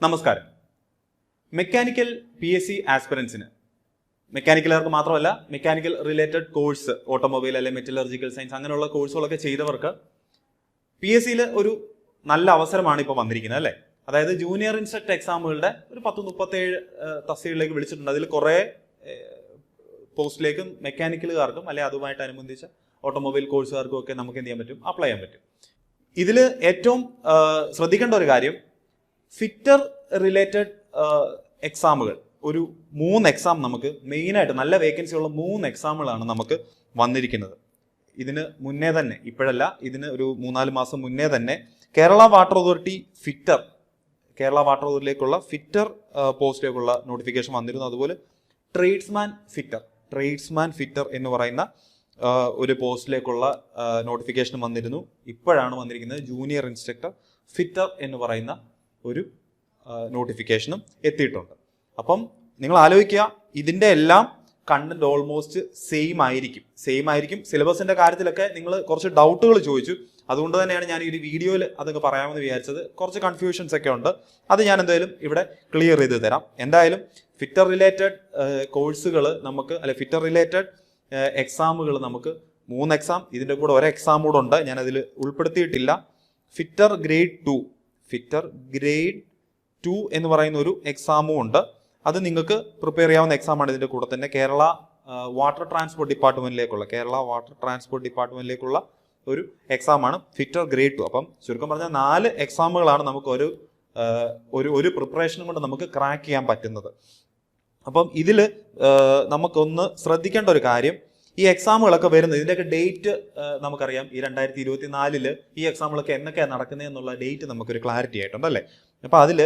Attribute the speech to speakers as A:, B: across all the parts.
A: നമസ്കാരം. Mechanical PSC ആസ്പിറൻസിന് മെക്കാനിക്കലുകാർക്ക് മാത്രമല്ല mechanical related course automobile അല്ലെങ്കിൽ മെറ്റലർജിക്കൽ സയൻസ് അങ്ങനെയുള്ള കോഴ്സുകളൊക്കെ ചെയ്തവർക്ക് PSCയിൽ ഒരു നല്ല അവസരമാണ് ഇപ്പോൾ വന്നിരിക്കുന്നത് അല്ലേ. അതായത് ജൂനിയർ ഇൻസ്ട്രക്ടർ എക്സാമുകളുടെ ഒരു 10-37 തസ്തികകളിലേക്ക് വിളിച്ചിട്ടുണ്ട്. അതിൽ കുറേ പോസ്റ്റിലേക്കും മെക്കാനിക്കലുകാർക്കും അല്ലെങ്കിൽ അതുമായിട്ട് അനുബന്ധിച്ച ഓട്ടോമൊബൈൽ കോഴ്സുകാർക്കും ഒക്കെ നമുക്ക് എന്ത് ചെയ്യാൻ പറ്റും, അപ്ലൈ ചെയ്യാൻ പറ്റും. ഇതിൽ ഏറ്റവും ശ്രദ്ധിക്കേണ്ട ഒരു കാര്യം, ഫിറ്റർ റിലേറ്റഡ് എക്സാമുകൾ ഒരു 3 എക്സാം നമുക്ക് മെയിനായിട്ട് നല്ല വേക്കൻസി ഉള്ള 3 എക്സാമുകളാണ് നമുക്ക് വന്നിരിക്കുന്നത്. ഇതിന് മുന്നേ തന്നെ, ഇപ്പോഴല്ല, ഇതിന് ഒരു 3-4 മാസം മുന്നേ തന്നെ കേരള വാട്ടർ അതോറിറ്റിയിലേക്കുള്ള ഫിറ്റർ പോസ്റ്റിലേക്കുള്ള നോട്ടിഫിക്കേഷൻ വന്നിരുന്നു. അതുപോലെ ട്രേഡ്സ്മാൻ ഫിറ്റർ എന്ന് പറയുന്ന ഒരു പോസ്റ്റിലേക്കുള്ള നോട്ടിഫിക്കേഷൻ വന്നിരുന്നു. ഇപ്പോഴാണ് വന്നിരിക്കുന്നത് ജൂനിയർ ഇൻസ്ട്രക്ടർ ഫിറ്റർ എന്ന് പറയുന്ന ഒരു നോട്ടിഫിക്കേഷനും എത്തിയിട്ടുണ്ട്. അപ്പം നിങ്ങൾ ആലോചിക്കുക, ഇതിൻ്റെ എല്ലാം കണ്ടന്റ് ഓൾമോസ്റ്റ് സെയിം ആയിരിക്കും. സിലബസിന്റെ കാര്യത്തിലൊക്കെ നിങ്ങൾ കുറച്ച് ഡൗട്ടുകൾ ചോദിച്ചു. അതുകൊണ്ട് തന്നെയാണ് ഞാൻ ഈ ഒരു വീഡിയോയിൽ അതൊക്കെ പറയാമെന്ന് വിചാരിച്ചത്. കുറച്ച് കൺഫ്യൂഷൻസ് ഒക്കെ ഉണ്ട്, അത് ഞാൻ എന്തായാലും ഇവിടെ ക്ലിയർ ചെയ്ത് തരാം. എന്തായാലും ഫിറ്റർ റിലേറ്റഡ് കോഴ്സുകൾ നമുക്ക്, അല്ലെ ഫിറ്റർ റിലേറ്റഡ് എക്സാമുകൾ നമുക്ക് 3 എക്സാം, ഇതിൻ്റെ കൂടെ ഒരു എക്സാം കൂടെ ഉണ്ട്, ഞാൻ അതിൽ ഉൾപ്പെടുത്തിയിട്ടില്ല. ഫിറ്റർ ഗ്രേഡ് 2 എന്ന് പറയുന്ന ഒരു എക്സാമും ഉണ്ട്. അത് നിങ്ങൾക്ക് പ്രിപ്പയർ ചെയ്യാവുന്ന എക്സാമാണ്. ഇതിൻ്റെ കൂടെ തന്നെ കേരള വാട്ടർ ട്രാൻസ്പോർട്ട് ഡിപ്പാർട്ട്മെന്റിലേക്കുള്ള ഒരു എക്സാമാണ് ഫിറ്റർ ഗ്രേഡ് 2. അപ്പം ചുരുക്കം പറഞ്ഞാൽ 4 എക്സാമുകളാണ് നമുക്ക് ഒരു പ്രിപ്പറേഷനും കൊണ്ട് നമുക്ക് ക്രാക്ക് ചെയ്യാൻ പറ്റുന്നത്. അപ്പം ഇതിൽ നമുക്കൊന്ന് ശ്രദ്ധിക്കേണ്ട ഒരു കാര്യം, ഈ എക്സാമുകളൊക്കെ വരുന്നത്, ഇതിൻ്റെയൊക്കെ ഡേറ്റ് നമുക്കറിയാം. ഈ 2024 ഈ എക്സാമുകളൊക്കെ എന്നൊക്കെയാണ് നടക്കുന്നത് എന്നുള്ള ഡേറ്റ് നമുക്കൊരു ക്ലാരിറ്റി ആയിട്ടുണ്ടല്ലേ. അപ്പോൾ അതിൽ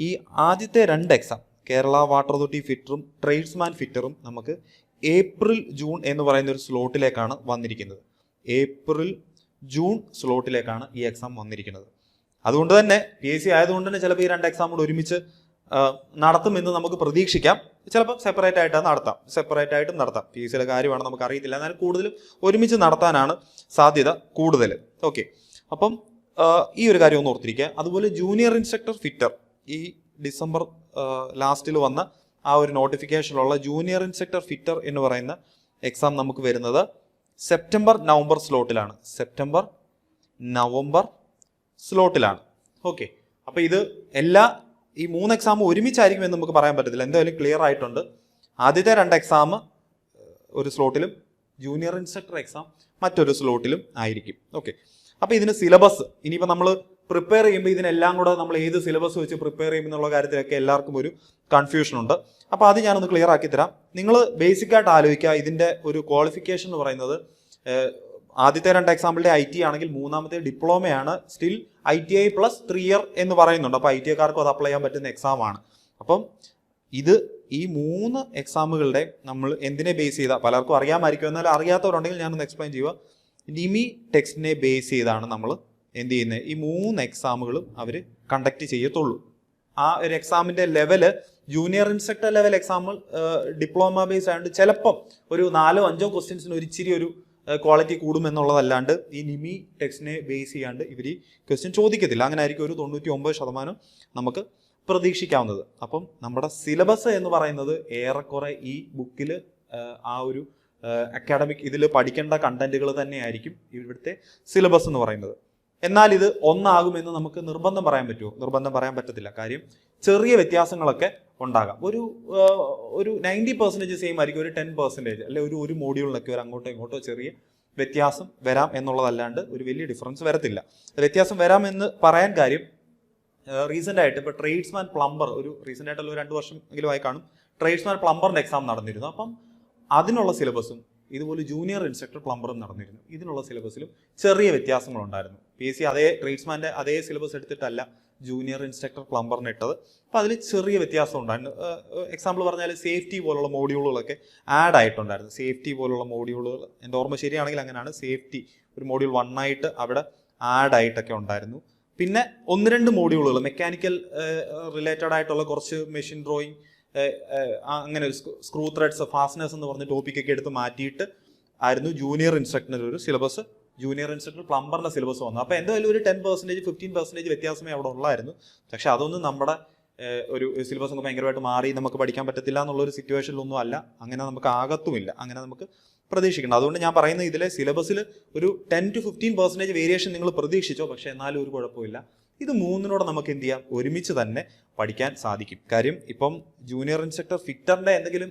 A: ഈ ആദ്യത്തെ 2 എക്സാം കേരള വാട്ടർ അതോറിറ്റി ഫിറ്ററും ട്രേഡ്സ്മാൻ ഫിറ്ററും നമുക്ക് ഏപ്രിൽ-ജൂൺ എന്ന് പറയുന്ന ഒരു സ്ലോട്ടിലേക്കാണ് വന്നിരിക്കുന്നത്. ഏപ്രിൽ-ജൂൺ സ്ലോട്ടിലേക്കാണ് ഈ എക്സാം വന്നിരിക്കുന്നത്. അതുകൊണ്ട് തന്നെ PSC ആയതുകൊണ്ട് തന്നെ ചിലപ്പോൾ ഈ 2 എക്സാം കൂടെ ഒരുമിച്ച് നടത്തുമെന്ന് നമുക്ക് പ്രതീക്ഷിക്കാം. ചിലപ്പോൾ സെപ്പറേറ്റ് ആയിട്ടും നടത്താം. PSCയുടെ കാര്യമാണ്, നമുക്ക് അറിയത്തില്ല. എന്നാൽ കൂടുതലും ഒരുമിച്ച് നടത്താനാണ് സാധ്യത കൂടുതൽ. ഓക്കെ, അപ്പം ഈ ഒരു കാര്യം ഒന്ന് ഓർത്തിരിക്കുക. അതുപോലെ ജൂനിയർ ഇൻസ്ട്രക്ടർ ഫിറ്റർ, ഈ ഡിസംബർ ലാസ്റ്റിൽ വന്ന ആ ഒരു നോട്ടിഫിക്കേഷനിലുള്ള ജൂനിയർ ഇൻസ്ട്രക്ടർ ഫിറ്റർ എന്ന് പറയുന്ന എക്സാം നമുക്ക് വരുന്നത് സെപ്റ്റംബർ-നവംബർ സ്ലോട്ടിലാണ്. ഓക്കെ, അപ്പോൾ ഇത് ഈ 3 എക്സാം ഒരുമിച്ചായിരിക്കുമെന്ന് നമുക്ക് പറയാൻ പറ്റത്തില്ല. എന്തായാലും ക്ലിയർ ആയിട്ടുണ്ട്. ആദ്യത്തെ 2 എക്സാം ഒരു സ്ലോട്ടിലും ജൂനിയർ ഇൻസ്ട്രക്ടർ എക്സാം മറ്റൊരു സ്ലോട്ടിലും ആയിരിക്കും. ഓക്കെ, അപ്പോൾ ഇതിന് സിലബസ് ഇനിയിപ്പോൾ നമ്മൾ പ്രിപ്പയർ ചെയ്യുമ്പോൾ ഇതിനെല്ലാം കൂടെ നമ്മൾ ഏത് സിലബസ് വെച്ച് പ്രിപ്പയർ ചെയ്യുമെന്നുള്ള കാര്യത്തിലൊക്കെ എല്ലാവർക്കും ഒരു കൺഫ്യൂഷൻ ഉണ്ട്. അപ്പോൾ അത് ഞാനൊന്ന് ക്ലിയർ ആക്കി തരാം. നിങ്ങൾ ബേസിക്കായിട്ട് ആലോചിക്കുക, ഇതിൻ്റെ ഒരു ക്വാളിഫിക്കേഷൻ എന്ന് പറയുന്നത് ആദ്യത്തെ 2 എക്സാമ്പിളിൻ്റെ IT ആണെങ്കിൽ മൂന്നാമത്തെ ഡിപ്ലോമയാണ്. സ്റ്റിൽ ITI + 3 ഇയർ എന്ന് പറയുന്നുണ്ട്. അപ്പോൾ ITIക്കാർക്കും അത് അപ്ലൈ ചെയ്യാൻ പറ്റുന്ന എക്സാമാണ്. അപ്പം ഈ 3 എക്സാമുകളുടെ നമ്മൾ എന്തിനെ ബേസ് ചെയ്താൽ, പലർക്കും അറിയാമായിരിക്കും, എന്നാൽ അറിയാത്തവരുണ്ടെങ്കിൽ ഞാനൊന്ന് എക്സ്പ്ലെയിൻ ചെയ്യുക. നിമി ടെക്സ്റ്റിനെ ബേസ് ചെയ്താണ് നമ്മൾ എന്ത് ചെയ്യുന്നത്, ഈ 3 എക്സാമുകളും അവർ കണ്ടക്ട് ചെയ്യത്തുള്ളൂ. ആ ഒരു എക്സാമിൻ്റെ level junior instructor level example diploma base ആയതുകൊണ്ട് ചിലപ്പം ഒരു 4-5 ക്വസ്റ്റ്യൻസിന് ഒരു ക്വാളിറ്റി കൂടുമെന്നുള്ളതല്ലാണ്ട് ഈ നിമി ടെക്സ്റ്റിനെ ബേസ് ചെയ്യാണ്ട് ഇവർ ഈ ക്വസ്റ്റ്യൻ ചോദിക്കത്തില്ല. അങ്ങനെ ആയിരിക്കും ഒരു 99% നമുക്ക് പ്രതീക്ഷിക്കാവുന്നത്. അപ്പം നമ്മുടെ സിലബസ് എന്ന് പറയുന്നത് ഏറെക്കുറെ ഈ ബുക്കിൽ ആ ഒരു അക്കാഡമിക് ഇതിൽ പഠിക്കേണ്ട കണ്ടന്റുകൾ തന്നെയായിരിക്കും ഇവിടുത്തെ സിലബസ് എന്ന് പറയുന്നത്. എന്നാൽ ഇത് ഒന്നാകുമെന്ന് നമുക്ക് നിർബന്ധം പറയാൻ പറ്റുമോ? നിർബന്ധം പറയാൻ പറ്റത്തില്ല. കാര്യം ചെറിയ വ്യത്യാസങ്ങളൊക്കെ ഉണ്ടാകാം. ഒരു 90% സെയിം ആയിരിക്കും, ഒരു 10% അല്ലെ ഒരു മോഡ്യൂളിലൊക്കെ ഒരു അങ്ങോട്ടോ ഇങ്ങോട്ടോ ചെറിയ വ്യത്യാസം വരാം എന്നുള്ളതല്ലാണ്ട് ഒരു വലിയ ഡിഫറൻസ് വരത്തില്ല. വ്യത്യാസം വരാമെന്ന് പറയാൻ കാര്യം, റീസെൻ്റ് ആയിട്ട് ഇപ്പോൾ ട്രേഡ്സ്മാൻ പ്ലംബർ, റീസെൻ്റ് ആയിട്ടുള്ള 2 വർഷം എങ്കിലും ആയി കാണും, ട്രേഡ്സ്മാൻ പ്ലംബറിൻ്റെ എക്സാം നടന്നിരുന്നു. അപ്പം അതിനുള്ള സിലബസും ഇതുപോലെ ജൂനിയർ ഇൻസ്ട്രക്ടർ പ്ലംബറും നടന്നിരുന്നു. ഇതിനുള്ള സിലബസിലും ചെറിയ വ്യത്യാസങ്ങളുണ്ടായിരുന്നു. PSC ട്രേഡ്സ്മാൻ്റെ അതേ സിലബസ് എടുത്തിട്ടല്ല ജൂനിയർ ഇൻസ്ട്രക്ടർ പ്ലംബറിന് ഇട്ടത്. അപ്പോൾ അതിൽ ചെറിയ വ്യത്യാസം ഉണ്ടായിരുന്നു. എക്സാമ്പിൾ പറഞ്ഞാൽ സേഫ്റ്റി പോലുള്ള മോഡ്യൂളുകളൊക്കെ ആഡ് ആയിട്ടുണ്ടായിരുന്നു. എൻ്റെ ഓർമ്മ ശരിയാണെങ്കിൽ അങ്ങനെയാണ്. സേഫ്റ്റി ഒരു മോഡ്യൂൾ 1 ആയിട്ട് അവിടെ ആഡ് ആയിട്ടൊക്കെ ഉണ്ടായിരുന്നു. പിന്നെ 1-2 മോഡ്യൂളുകൾ മെക്കാനിക്കൽ റിലേറ്റഡ് ആയിട്ടുള്ള കുറച്ച് മെഷീൻ ഡ്രോയിങ്, അങ്ങനെ ഒരു സ്ക്രൂ ത്രെഡ്സ്, ഫാസ്റ്റനേഴ്സ് എന്ന് പറഞ്ഞ ടോപ്പിക്കൊക്കെ എടുത്ത് മാറ്റിയിട്ട് ആയിരുന്നു ജൂനിയർ ഇൻസ്ട്രക്ടറിൻ്റെ ഒരു സിലബസ് ജൂനിയർ ഇൻസ്ട്രക്ടർ പ്ലംബറിൻ്റെ സിലബസ് വന്നു. അപ്പോൾ എന്തായാലും ഒരു 10%, 15% വ്യത്യാസമേ അവിടെ ഉള്ളായിരുന്നു. പക്ഷെ അതൊന്നും നമ്മുടെ ഒരു സിലബസ് ഒക്കെ ഭയങ്കരമായിട്ട് മാറി നമുക്ക് പഠിക്കാൻ പറ്റത്തില്ല എന്നുള്ളൊരു സിറ്റുവേഷനിലൊന്നും അല്ല, അങ്ങനെ നമുക്ക് ആകത്തുമില്ല, അങ്ങനെ നമുക്ക് പ്രതീക്ഷിക്കണം. അതുകൊണ്ട് ഞാൻ പറയുന്നത് ഇതിലെ സിലബസിൽ ഒരു 10 to 15% വേരിയേഷൻ നിങ്ങൾ പ്രതീക്ഷിച്ചോ, പക്ഷേ എന്നാലും ഒരു കുഴപ്പമില്ല. ഇത് മൂന്നിനോടെ നമുക്ക് എന്ത് ചെയ്യാം, ഒരുമിച്ച് തന്നെ പഠിക്കാൻ സാധിക്കും. കാര്യം ഇപ്പം ജൂനിയർ ഇൻസ്ട്രക്ടർ ഫിറ്ററിൻ്റെ എന്തെങ്കിലും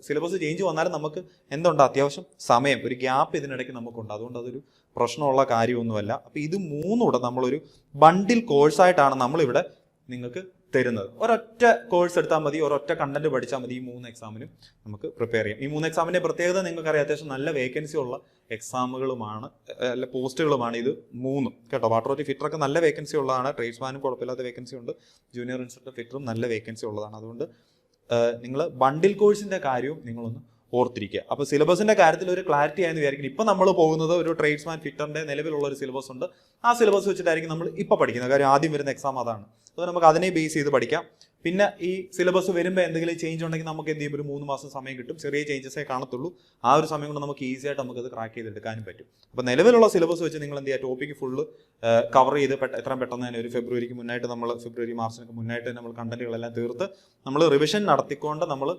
A: സിലബസ് ചേഞ്ച് വന്നാലും നമുക്ക് എന്തുണ്ട്, അത്യാവശ്യം സമയം, ഒരു ഗ്യാപ്പ് ഇതിനിടയ്ക്ക് നമുക്കുണ്ട്. അതുകൊണ്ട് അതൊരു പ്രശ്നമുള്ള കാര്യമൊന്നുമല്ല. അപ്പോൾ ഇത് മൂന്നൂടെ നമ്മളൊരു ബണ്ടിൽ കോഴ്സായിട്ടാണ് നമ്മളിവിടെ നിങ്ങൾക്ക് തരുന്നത്. ഒരൊറ്റ കോഴ്സ് എടുത്താൽ മതി, ഒരൊറ്റ കണ്ടന്റ് പഠിച്ചാൽ മതി, ഈ 3 എക്സാമിനും നമുക്ക് പ്രിപ്പയർ ചെയ്യാം. ഈ 3 എക്സാമിൻ്റെ പ്രത്യേകത നിങ്ങൾക്കറിയാം, അത്യാവശ്യം നല്ല വേക്കൻസി ഉള്ള എക്സാമുകളുമാണ്, അല്ല പോസ്റ്റുകളുമാണ് ഇത് 3 കേട്ടോ. വാട്ടർ അതോറിറ്റി ഫിറ്ററൊക്കെ നല്ല വേക്കൻസി ഉള്ളതാണ്, ട്രേഡ്സ്മാനും കുഴപ്പമില്ലാത്ത വേക്കൻസി ഉണ്ട്, ജൂനിയർ ഇൻസ്ട്രക്ടർ ഫിറ്ററും നല്ല വേക്കൻസി ഉള്ളതാണ്. അതുകൊണ്ട് നിങ്ങൾ ബണ്ടിൽ കോഴ്സിൻ്റെ കാര്യവും നിങ്ങളൊന്ന് ഓർത്തിരിക്കുക. അപ്പോൾ സിലബസിൻ്റെ കാര്യത്തിൽ ഒരു ക്ലാരിറ്റി ആയെന്ന് വിചാരിക്കും. ഇപ്പം നമ്മൾ പോകുന്നത് ഒരു ട്രേഡ്സ്മാൻ ഫിറ്ററിൻ്റെ നിലവിലുള്ള ഒരു സിലബസ് ഉണ്ട്, ആ സിലബസ് വെച്ചിട്ടായിരിക്കും നമ്മൾ ഇപ്പോൾ പഠിക്കുന്നത്. കാര്യം ആദ്യം വരുന്ന എക്സാം അതാണ്, അപ്പോൾ നമുക്ക് അതിനെ ബേസ് ചെയ്ത് പഠിക്കാം. പിന്നെ ഈ സിലബസ് വരുമ്പോൾ എന്തെങ്കിലും ചേഞ്ച് ഉണ്ടെങ്കിൽ നമുക്ക് എന്ത് ചെയ്യും, ഒരു 3 മാസം സമയം കിട്ടും, ചെറിയ ചേഞ്ചസേ കാണത്തുള്ളൂ. ആ ഒരു സമയം കൊണ്ട് നമുക്ക് ഈസി ആയിട്ട് നമുക്കത് ക്രാക്ക് ചെയ്തെടുക്കാനും പറ്റും. അപ്പോൾ നിലവിലുള്ള സിലബസ് വെച്ച് നിങ്ങൾ എന്ത് ചെയ്യുക, ടോപ്പിക്ക് ഫുള്ള് കവർ ചെയ്ത് എത്രയും പെട്ടെന്ന് തന്നെ ഒരു ഫെബ്രുവരിക്ക് മുന്നായിട്ട് നമ്മൾ ഫെബ്രുവരി മാർച്ചിനൊക്കെ മുന്നായിട്ട് നമ്മൾ കണ്ടന്റുകളെല്ലാം തീർത്ത് നമ്മൾ റിവിഷൻ നടത്തിക്കൊണ്ട് നമ്മൾ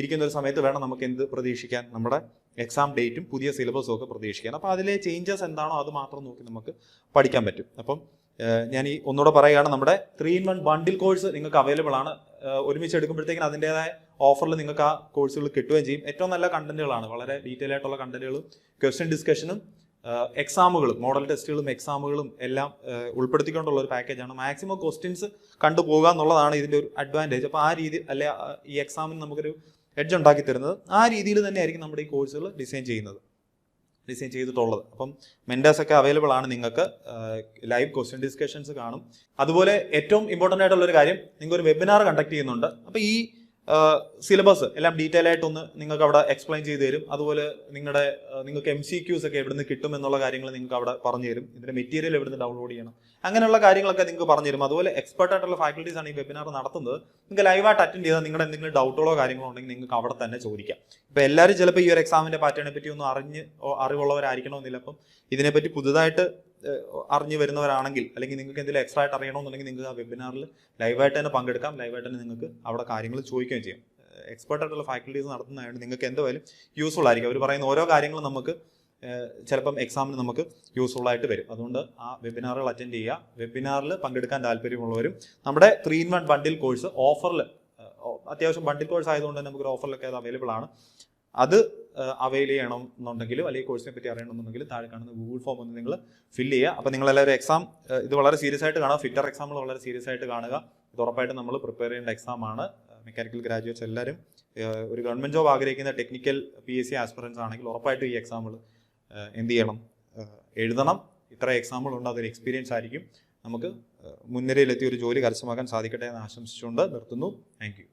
A: ഇരിക്കുന്ന ഒരു സമയത്ത് വേണം നമുക്ക് എന്ത് പ്രതീക്ഷിക്കാൻ, നമ്മുടെ എക്സാം ഡേറ്റും പുതിയ സിലബസും ഒക്കെ പ്രതീക്ഷിക്കാൻ. അപ്പോൾ അതിലെ ചേഞ്ചസ് എന്താണോ അത് മാത്രം നോക്കി നമുക്ക് പഠിക്കാൻ പറ്റും. അപ്പം ഞാൻ ഈ ഒന്നുകൂടെ പറയുകയാണ്, നമ്മുടെ 3-in-1 ബണ്ടിൽ കോഴ്സ് നിങ്ങൾക്ക് അവൈലബിൾ ആണ്. ഒരുമിച്ച് എടുക്കുമ്പോഴത്തേക്കും അതിൻ്റെതായ ഓഫറിൽ നിങ്ങൾക്ക് ആ കോഴ്സുകൾ കിട്ടുകയും ചെയ്യും. ഏറ്റവും നല്ല കണ്ടന്റുകളാണ്, വളരെ ഡീറ്റെയിൽ ആയിട്ടുള്ള കണ്ടന്റുകളും ക്വസ്റ്റ്യൻ ഡിസ്കഷനും എക്സാമുകളും മോഡൽ ടെസ്റ്റുകളും എക്സാമുകളും എല്ലാം ഉൾപ്പെടുത്തിക്കൊണ്ടുള്ള ഒരു പാക്കേജാണ്. മാക്സിമം ക്വസ്റ്റ്യൻസ് കണ്ടുപോകുക എന്നുള്ളതാണ് ഇതിൻ്റെ ഒരു അഡ്വാൻറ്റേജ്. അപ്പോൾ ആ രീതി അല്ലെ ഈ എക്സാമിന് നമുക്കൊരു എഡ്ജ് ഉണ്ടാക്കി തരുന്നത്, ആ രീതിയിൽ തന്നെയായിരിക്കും നമ്മുടെ ഈ കോഴ്സുകൾ ഡിസൈൻ ചെയ്തിട്ടുള്ളത്. അപ്പം മെൻറ്റേഴ്സ് ഒക്കെ അവൈലബിൾ ആണ്, നിങ്ങൾക്ക് ലൈവ് ക്വസ്റ്റ്യൻ ഡിസ്കഷൻസ് കാണും. അതുപോലെ ഏറ്റവും ഇമ്പോർട്ടൻ്റ് ആയിട്ടുള്ളൊരു കാര്യം, നിങ്ങൾക്ക് ഒരു വെബിനാർ കണ്ടക്ട് ചെയ്യുന്നുണ്ട്. അപ്പോൾ ഈ സിലബസ് എല്ലാം ഡീറ്റെയിൽ ആയിട്ടൊന്ന് നിങ്ങൾക്ക് അവിടെ എക്സ്പ്ലെയിൻ ചെയ്ത് തരും. അതുപോലെ നിങ്ങൾക്ക് MCQs ഒക്കെ എവിടെ നിന്ന് കിട്ടും എന്നുള്ള കാര്യങ്ങൾ നിങ്ങൾക്ക് അവിടെ പറഞ്ഞു തരും. ഇതിൻ്റെ മെറ്റീരിയൽ എവിടെ നിന്ന് ഡൗൺലോഡ് ചെയ്യണം, അങ്ങനെയുള്ള കാര്യങ്ങളൊക്കെ നിങ്ങൾക്ക് പറഞ്ഞു തരും. അതുപോലെ എക്സ്പെർട്ട് ആയിട്ടുള്ള ഫാക്കൽറ്റീസ് ആണ് ഈ വെബിനാർ നടത്തുന്നത്. നിങ്ങൾക്ക് ലൈവായിട്ട് അറ്റൻഡ് ചെയ്താൽ നിങ്ങളുടെ എന്തെങ്കിലും ഡൗട്ടുകളോ കാര്യങ്ങളോ ഉണ്ടെങ്കിൽ നിങ്ങൾക്ക് അവിടെ തന്നെ ചോദിക്കാം. ഇപ്പോൾ എല്ലാവരും ചിലപ്പോൾ ഈ ഒരു എക്സാമിൻ്റെ പാറ്റേണിനെ പറ്റി ഒന്നും അറിവുള്ളവരായിരിക്കണമെന്നില്ല. അപ്പം ഇതിനെപ്പറ്റി പുതുതായിട്ട് അറിഞ്ഞു വരുന്നവരാണെങ്കിൽ, അല്ലെങ്കിൽ നിങ്ങൾക്ക് എന്തെങ്കിലും എക്സ്ട്രാ ആയിട്ട് അറിയണമെന്നുണ്ടെങ്കിൽ നിങ്ങൾക്ക് ആ വെബിനാറിൽ ലൈവായിട്ട് തന്നെ പങ്കെടുക്കാം. ലൈവായിട്ട് തന്നെ നിങ്ങൾക്ക് അവിടെ കാര്യങ്ങൾ ചോദിക്കുകയും ചെയ്യാം. എക്സ്പെർട്ട് ആയിട്ടുള്ള ഫാക്കൽറ്റീസ് നടത്തുന്നതായത് നിങ്ങൾക്ക് എന്തായാലും യൂസ്ഫുൾ ആയിരിക്കും. അവർ പറയുന്ന ഓരോ കാര്യങ്ങളും നമുക്ക് ചിലപ്പം എക്സാമിന് നമുക്ക് യൂസ്ഫുൾ ആയിട്ട് വരും. അതുകൊണ്ട് ആ വെബിനാറുകൾ അറ്റൻഡ് ചെയ്യുക. വെബിനാറിൽ പങ്കെടുക്കാൻ താല്പര്യമുള്ളവരും നമ്മുടെ 3-in-1 ബണ്ടിൽ കോഴ്സ് ഓഫറിൽ, അത്യാവശ്യം ബണ്ടിൽ കോഴ്സ് ആയതുകൊണ്ട് തന്നെ നമുക്കൊരു ഓഫറിലൊക്കെ അത് അവൈലബിൾ ആണ്. അത് അവൈൽ ചെയ്യണം എന്നുണ്ടെങ്കിലും അല്ലെങ്കിൽ കോഴ്സിനെ പറ്റി അറിയണമെന്നുണ്ടെങ്കിലും താഴെ കാണുന്ന ഗൂഗിൾ ഫോം ഒന്ന് നിങ്ങൾ ഫില്ല് ചെയ്യുക. അപ്പോൾ നിങ്ങളെല്ലാവരും എക്സാം ഇത് വളരെ സീരിയസ് ആയിട്ട് കാണുക. ഫിറ്റർ എക്സാമുകൾ വളരെ സീരിയസ് ആയിട്ട് കാണുക. ഇത് ഉറപ്പായിട്ടും നമ്മൾ പ്രിപ്പയർ ചെയ്യേണ്ട എക്സാമാണ്. മെക്കാനിക്കൽ ഗ്രാജുവേറ്റ്സ് എല്ലാവരും ഒരു ഗവൺമെൻറ് ജോബ് ആഗ്രഹിക്കുന്ന ടെക്നിക്കൽ PSC ആസ്പിറൻസ് ആണെങ്കിൽ ഉറപ്പായിട്ടും ഈ എക്സാമുകൾ എന്ത് ചെയ്യണം, എഴുതണം. ഇത്ര എക്സാമുകളുണ്ട്, അതൊരു എക്സ്പീരിയൻസ് ആയിരിക്കും. നമുക്ക് മുൻനിരയിലെത്തി ഒരു ജോലി കരസ്ഥമാക്കാൻ സാധിക്കട്ടെ എന്ന് ആശംസിച്ചുകൊണ്ട് നിർത്തുന്നു. Thank you.